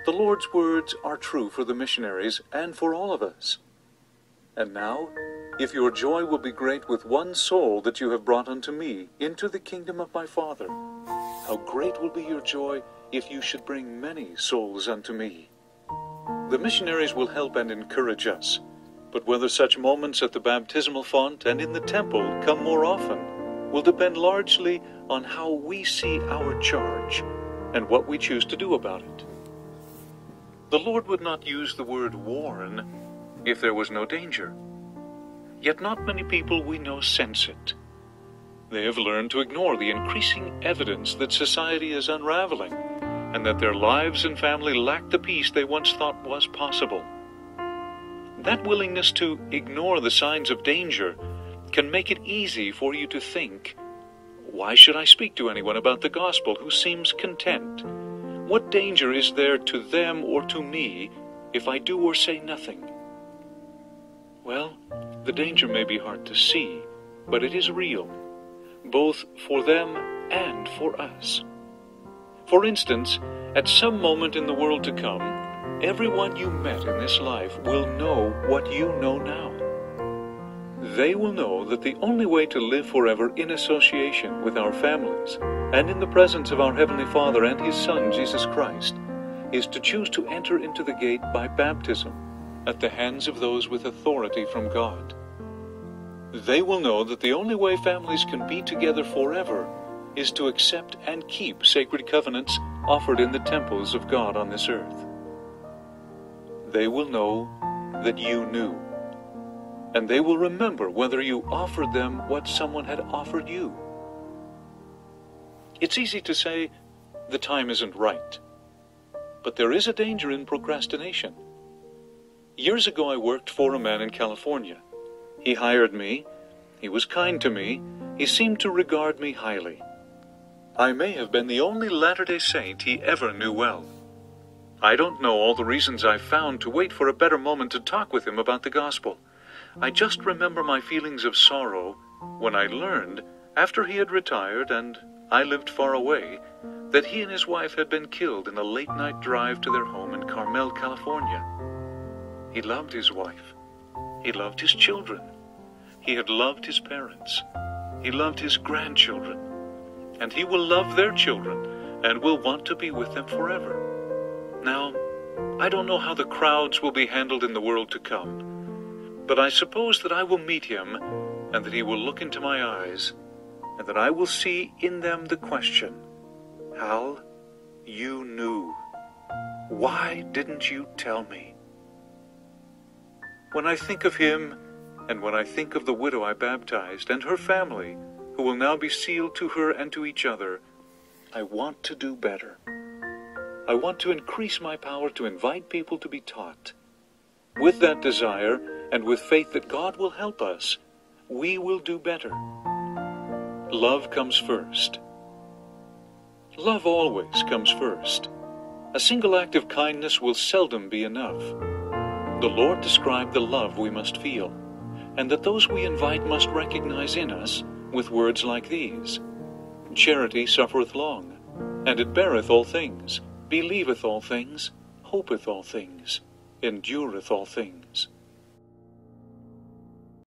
The Lord's words are true for the missionaries and for all of us. And now, if your joy will be great with one soul that you have brought unto me into the kingdom of my Father, how great will be your joy if you should bring many souls unto me. The missionaries will help and encourage us, but whether such moments at the baptismal font and in the temple come more often will depend largely on how we see our charge and what we choose to do about it. The Lord would not use the word warn if there was no danger. Yet not many people we know sense it. They have learned to ignore the increasing evidence that society is unraveling, and that their lives and family lack the peace they once thought was possible. That willingness to ignore the signs of danger can make it easy for you to think, why should I speak to anyone about the gospel who seems content? What danger is there to them or to me if I do or say nothing? Well, the danger may be hard to see, but it is real, both for them and for us. For instance, at some moment in the world to come, everyone you met in this life will know what you know now. They will know that the only way to live forever in association with our families and in the presence of our Heavenly Father and His Son, Jesus Christ, is to choose to enter into the gate by baptism at the hands of those with authority from God. They will know that the only way families can be together forever is to accept and keep sacred covenants offered in the temples of God on this earth. They will know that you knew, and they will remember whether you offered them what someone had offered you. It's easy to say, the time isn't right, but there is a danger in procrastination. Years ago I worked for a man in California. He hired me, he was kind to me, he seemed to regard me highly. I may have been the only Latter-day Saint he ever knew well. I don't know all the reasons I found to wait for a better moment to talk with him about the gospel. I just remember my feelings of sorrow when I learned, after he had retired and I lived far away, that he and his wife had been killed in a late-night drive to their home in Carmel, California. He loved his wife. He loved his children. He had loved his parents. He loved his grandchildren. And he will love their children and will want to be with them forever. Now, I don't know how the crowds will be handled in the world to come, but I suppose that I will meet him and that he will look into my eyes and that I will see in them the question, Hal, you knew. Why didn't you tell me? When I think of him and when I think of the widow I baptized and her family, who will now be sealed to her and to each other, I want to do better. I want to increase my power to invite people to be taught. With that desire, and with faith that God will help us, we will do better. Love comes first. Love always comes first. A single act of kindness will seldom be enough. The Lord described the love we must feel, and that those we invite must recognize in us with words like these: Charity suffereth long, and it beareth all things, believeth all things, hopeth all things, endureth all things.